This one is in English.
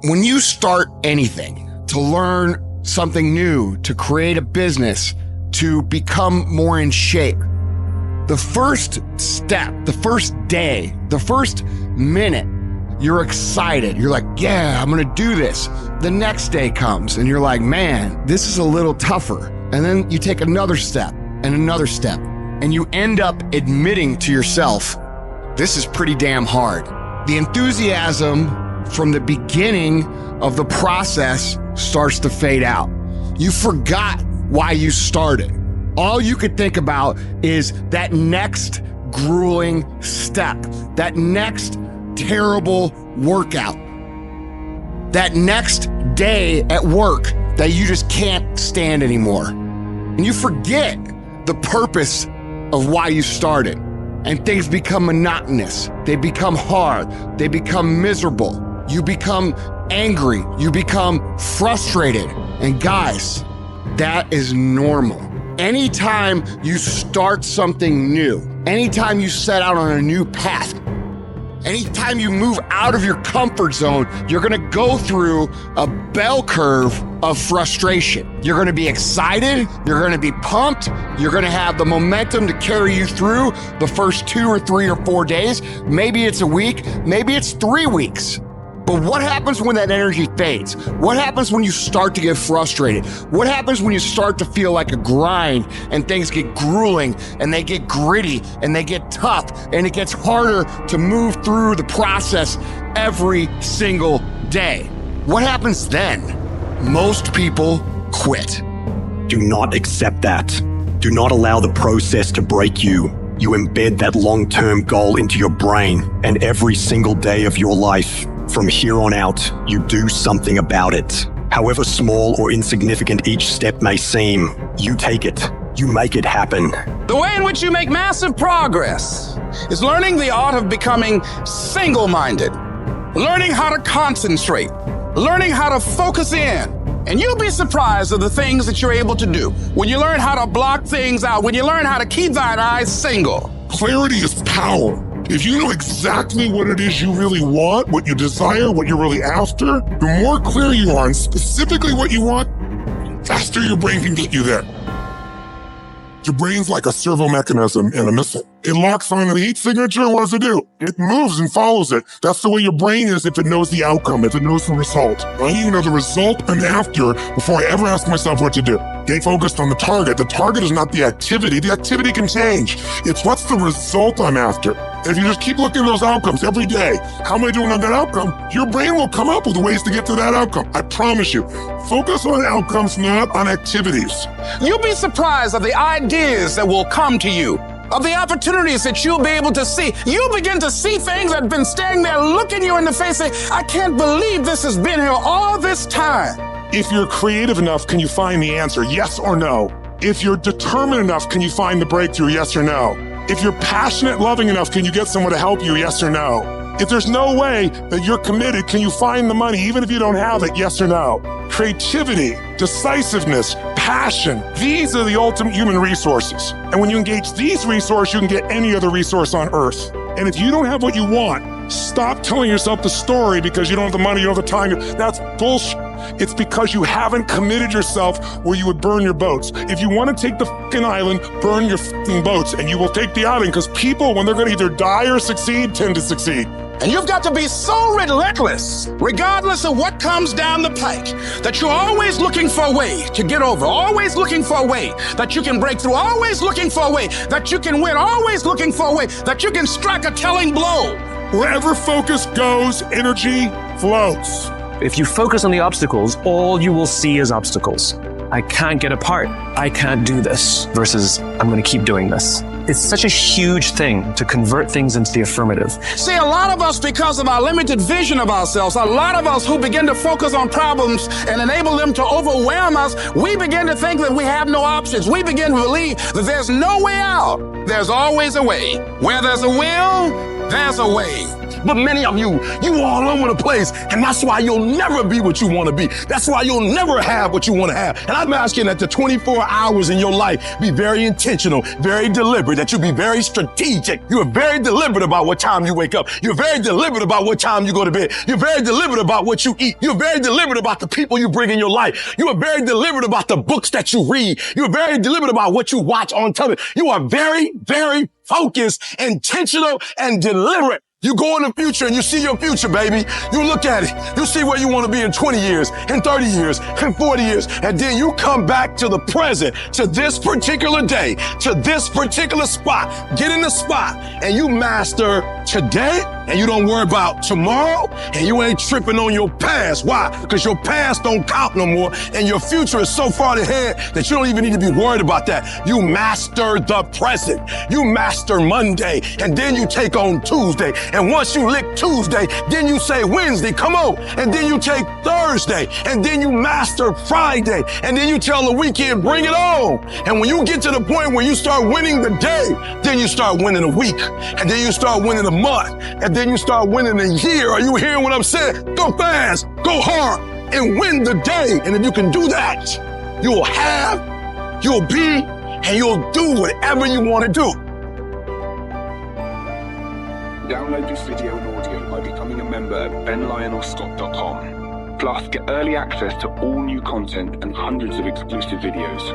When you start anything, to learn something new, to create a business, to become more in shape, the first step, the first day, the first minute, you're excited. You're like, yeah, I'm gonna do this. The next day comes and you're like, man, this is a little tougher. And then you take another step and another step, and you end up admitting to yourself, this is pretty damn hard. The enthusiasm from the beginning of the process starts to fade out. You forgot why you started. All you could think about is that next grueling step, that next terrible workout, that next day at work that you just can't stand anymore. And you forget the purpose of why you started. And things become monotonous. They become hard. They become miserable. You become angry. You become frustrated. And guys, that is normal. Anytime you start something new, anytime you set out on a new path, anytime you move out of your comfort zone, you're gonna go through a bell curve of frustration. You're gonna be excited, you're gonna be pumped, you're gonna have the momentum to carry you through the first 2 or 3 or 4 days. Maybe it's a week, maybe it's 3 weeks. But what happens when that energy fades? What happens when you start to get frustrated? What happens when you start to feel like a grind and things get grueling and they get gritty and they get tough and it gets harder to move through the process every single day? What happens then? Most people quit. Do not accept that. Do not allow the process to break you. You embed that long-term goal into your brain, and every single day of your life, from here on out, you do something about it. However small or insignificant each step may seem, you take it. You make it happen. The way in which you make massive progress is learning the art of becoming single-minded, learning how to concentrate, learning how to focus in. And you'll be surprised at the things that you're able to do when you learn how to block things out, when you learn how to keep thine eyes single. Clarity is power. If you know exactly what it is you really want, what you desire, what you're really after, the more clear you are on specifically what you want, faster your brain can get you there. Your brain's like a servo mechanism in a missile. It locks onto the heat signature, and what does it do? It moves and follows it. That's the way your brain is if it knows the outcome, if it knows the result. I need to know the result I'm after before I ever ask myself what to do. Get focused on the target. The target is not the activity. The activity can change. It's what's the result I'm after. If you just keep looking at those outcomes every day, how am I doing on that outcome? Your brain will come up with ways to get to that outcome. I promise you. Focus on outcomes, not on activities. You'll be surprised at the ideas that will come to you, of the opportunities that you'll be able to see. You'll begin to see things that have been standing there looking you in the face saying, I can't believe this has been here all this time. If you're creative enough, can you find the answer? Yes or no? If you're determined enough, can you find the breakthrough? Yes or no? If you're passionate, loving enough, can you get someone to help you? Yes or no? If there's no way that you're committed, can you find the money even if you don't have it? Yes or no? Creativity, decisiveness, passion, these are the ultimate human resources. And when you engage these resources, you can get any other resource on earth. And if you don't have what you want, stop telling yourself the story because you don't have the money, you don't have the time. That's bullshit. It's because you haven't committed yourself where you would burn your boats. If you want to take the fucking island, burn your fucking boats, and you will take the island because people, when they're going to either die or succeed, tend to succeed. And you've got to be so relentless, regardless of what comes down the pike, that you're always looking for a way to get over, always looking for a way that you can break through, always looking for a way that you can win, always looking for a way that you can strike a telling blow. Wherever focus goes, energy flows. If you focus on the obstacles, all you will see is obstacles. I can't get apart. I can't do this versus I'm going to keep doing this. It's such a huge thing to convert things into the affirmative. See, a lot of us, because of our limited vision of ourselves, a lot of us who begin to focus on problems and enable them to overwhelm us, we begin to think that we have no options. We begin to believe that there's no way out. There's always a way. Where there's a will, there's a way. But many of you all over the place, and that's why you'll never be what you want to be. That's why you'll never have what you want to have. And I'm asking that the 24 hours in your life be very intentional, very deliberate, that you be very strategic. You are very deliberate about what time you wake up. You're very deliberate about what time you go to bed. You're very deliberate about what you eat. You're very deliberate about the people you bring in your life. You are very deliberate about the books that you read. You're very deliberate about what you watch on television. You are very, very focused, intentional, and deliberate. You go in the future and you see your future, baby. You look at it. You see where you want to be in 20 years, in 30 years, in 40 years. And then you come back to the present, to this particular day, to this particular spot. Get in the spot and you master today, and you don't worry about tomorrow, and you ain't tripping on your past. Why? Because your past don't count no more, and your future is so far ahead that you don't even need to be worried about that. You master the present. You master Monday, and then you take on Tuesday. And once you lick Tuesday, then you say Wednesday, come on. And then you take Thursday, and then you master Friday, and then you tell the weekend, bring it on. And when you get to the point where you start winning the day, then you start winning a week, and then you start winning a month, and then you start winning a year. Are you hearing what I'm saying? Go fast, go hard, and win the day. And if you can do that, you'll have, you'll be, and you'll do whatever you want to do. Download this video and audio by becoming a member at benlionorscott.com. Plus, get early access to all new content and hundreds of exclusive videos.